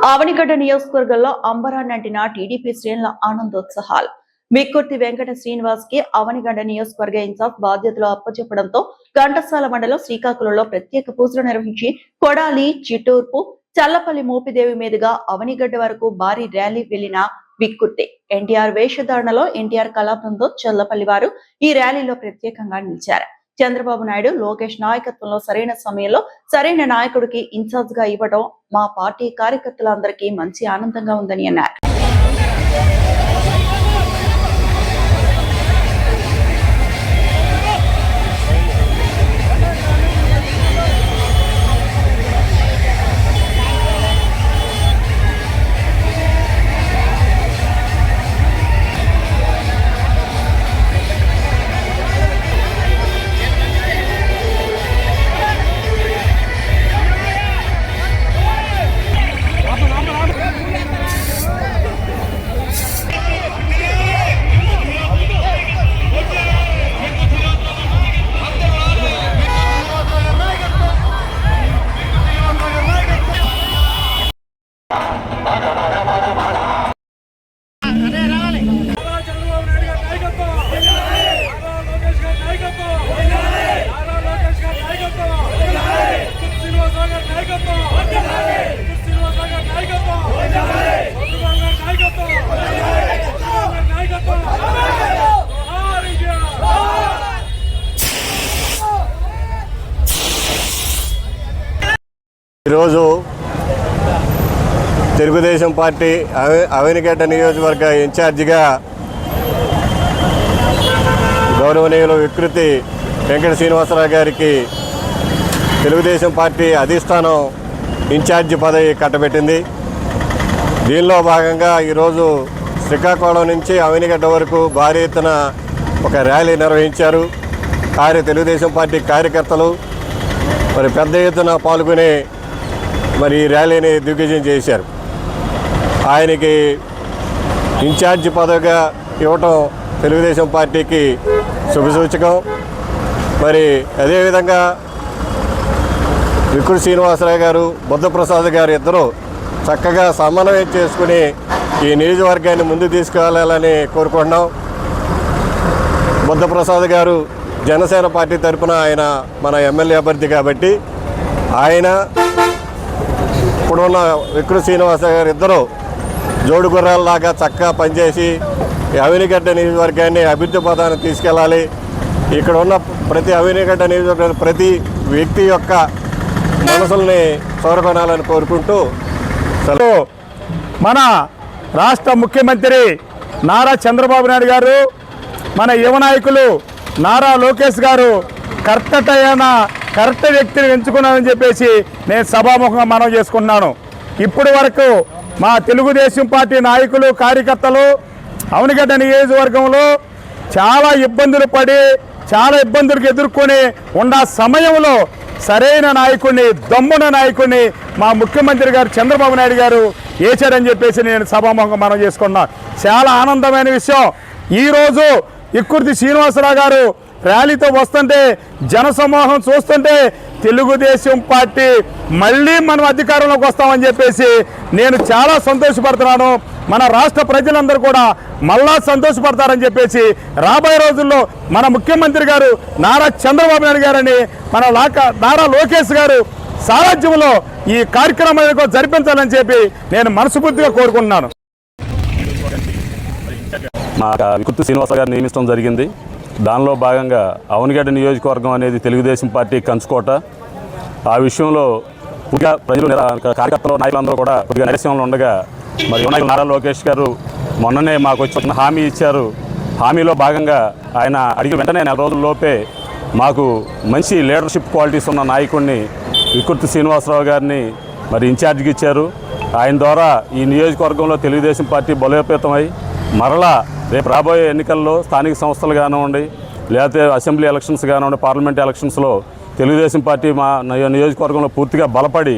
ఆవనిగడ్డ నియోజకవర్గంలో అంబరాన్నంటిన టీడీపీ శ్రేణుల ఆనందోత్సాహాలు. విక్కుర్తి వెంకట శ్రీనివాస్ కి అవనిగడ్డ నియోజకవర్గ ఇన్ఛార్జ్ బాధ్యతలు అప్పచెప్పడంతో ఘంటసాల మండలం శ్రీకాకుళంలో ప్రత్యేక పూజలు నిర్వహించి కొడాలి, చిట్టూర్పు, చల్లపల్లి మోపిదేవి మీదుగా అవనిగడ్డ వరకు భారీ ర్యాలీ వెళ్లిన విక్కుర్తి ఎన్టీఆర్ వేషధారణలో ఎన్టీఆర్ కళాబృందం చల్లపల్లి వారు ఈ ర్యాలీలో ప్రత్యేకంగా నిలిచారు. చంద్రబాబు నాయుడు, లోకేష్ నాయకత్వంలో సరైన సమయంలో సరైన నాయకుడికి ఇన్ఛార్జ్ గా ఇవ్వడం మా పార్టీ కార్యకర్తలందరికీ మంచి ఆనందంగా ఉందని అన్నారు. ఈరోజు తెలుగుదేశం పార్టీ అవనిగడ్డ నియోజకవర్గ ఇన్ఛార్జిగా గౌరవనీయులు వికృతి వెంకట శ్రీనివాసరావు గారికి తెలుగుదేశం పార్టీ అధిష్టానం ఇన్ఛార్జి పదవి కట్టబెట్టింది. దీనిలో భాగంగా ఈరోజు శ్రీకాకుళం నుంచి అవనిగడ్డ వరకు భారీ ఎత్తున ఒక ర్యాలీ నిర్వహించారు. తెలుగుదేశం పార్టీ కార్యకర్తలు మరి పెద్ద ఎత్తున పాల్గొని మరి ఈ ర్యాలీని దిగ్విజయం చేశారు. ఆయనకి ఇన్ఛార్జి పదవిగా ఇవ్వటం తెలుగుదేశం పార్టీకి శుభసూచకం. మరి అదేవిధంగా వికృతి శ్రీనివాసరావు గారు, బుద్ధప్రసాద్ గారు ఇద్దరు చక్కగా సమన్వయం చేసుకుని ఈ నియోజకవర్గాన్ని ముందు తీసుకువెళ్ళాలని కోరుకుంటున్నాం. బుద్ధప్రసాద్ గారు జనసేన పార్టీ తరఫున ఆయన మన ఎమ్మెల్యే అభ్యర్థి కాబట్టి ఆయన ఇప్పుడున్న వికృతి శ్రీనివాస గారు ఇద్దరు జోడు గుర్రాలలాగా చక్కగా పనిచేసి అవనిగడ్డ నియోజకవర్గాన్ని అభివృద్ధి పదాన్ని తీసుకెళ్ళాలి. ఇక్కడ ఉన్న ప్రతి అవనిగడ్డ నియోజకవర్గ ప్రతి వ్యక్తి యొక్క మనసుల్ని చోరకొనాలని కోరుకుంటూ మన రాష్ట్ర ముఖ్యమంత్రి నారా చంద్రబాబు నాయుడు గారు, మన యువ నాయకులు నారా లోకేష్ గారు కరెక్ట్ వ్యక్తిని ఎంచుకున్నానని చెప్పేసి నేను సభాముఖంగా మనవి చేసుకున్నాను. ఇప్పటి వరకు మా తెలుగుదేశం పార్టీ నాయకులు, కార్యకర్తలు అవనిగడ్డ నియోజకవర్గంలో చాలా ఇబ్బందులు పడి చాలా ఇబ్బందులకు ఎదుర్కొని ఉన్న సమయంలో సరైన నాయకుడిని, దమ్మున నాయకుడిని మా ముఖ్యమంత్రి గారు చంద్రబాబు నాయుడు గారు వేశారని చెప్పేసి నేను సభాముఖంగా మనవి చేసుకున్నాను. చాలా ఆనందమైన విషయం. ఈరోజు వికృతి శ్రీనివాసరావు గారు ర్యాలీతో వస్తుంటే, జనసమూహం చూస్తుంటే తెలుగుదేశం పార్టీ మళ్ళీ మనం అధికారంలోకి వస్తామని చెప్పేసి నేను చాలా సంతోషపడుతున్నాను. మన రాష్ట్ర ప్రజలందరూ కూడా మళ్ళా సంతోషపడతారని చెప్పేసి రాబోయే రోజుల్లో మన ముఖ్యమంత్రి గారు నారా చంద్రబాబు నాయుడు గారని మన నారా లోకేష్ గారు సారథ్యంలో ఈ కార్యక్రమాలను జరిపించాలని చెప్పి నేను మనస్ఫూర్తిగా కోరుకుంటున్నాను. మా వికృతి శ్రీనివాస గారిని నియమించడం జరిగింది. దానిలో భాగంగా అవనిగడ్డ నియోజకవర్గం అనేది తెలుగుదేశం పార్టీ కంచుకోట. ఆ విషయంలో పూర్తిగా ప్రజలు, కార్యకర్తలు, నాయకులందరూ కూడా కొద్దిగా నైరస్యంలో ఉండగా మరి నారా లోకేష్ గారు మొన్ననే మాకు వచ్చి హామీ ఇచ్చారు. హామీలో భాగంగా ఆయన అడిగిన వెంటనే 4 రోజుల్లోపే మాకు మంచి లీడర్షిప్ క్వాలిటీస్ ఉన్న నాయకుడిని వికృతి శ్రీనివాసరావు గారిని మరి ఇన్ఛార్జికి ఇచ్చారు. ఆయన ద్వారా ఈ నియోజకవర్గంలో తెలుగుదేశం పార్టీ బలోపేతమై మరలా రేపు రాబోయే ఎన్నికల్లో స్థానిక సంస్థలు కానివ్వండి, లేకపోతే అసెంబ్లీ ఎలక్షన్స్ కానివ్వండి, పార్లమెంట్ ఎలక్షన్స్లో తెలుగుదేశం పార్టీ మా నియోజకవర్గంలో పూర్తిగా బలపడి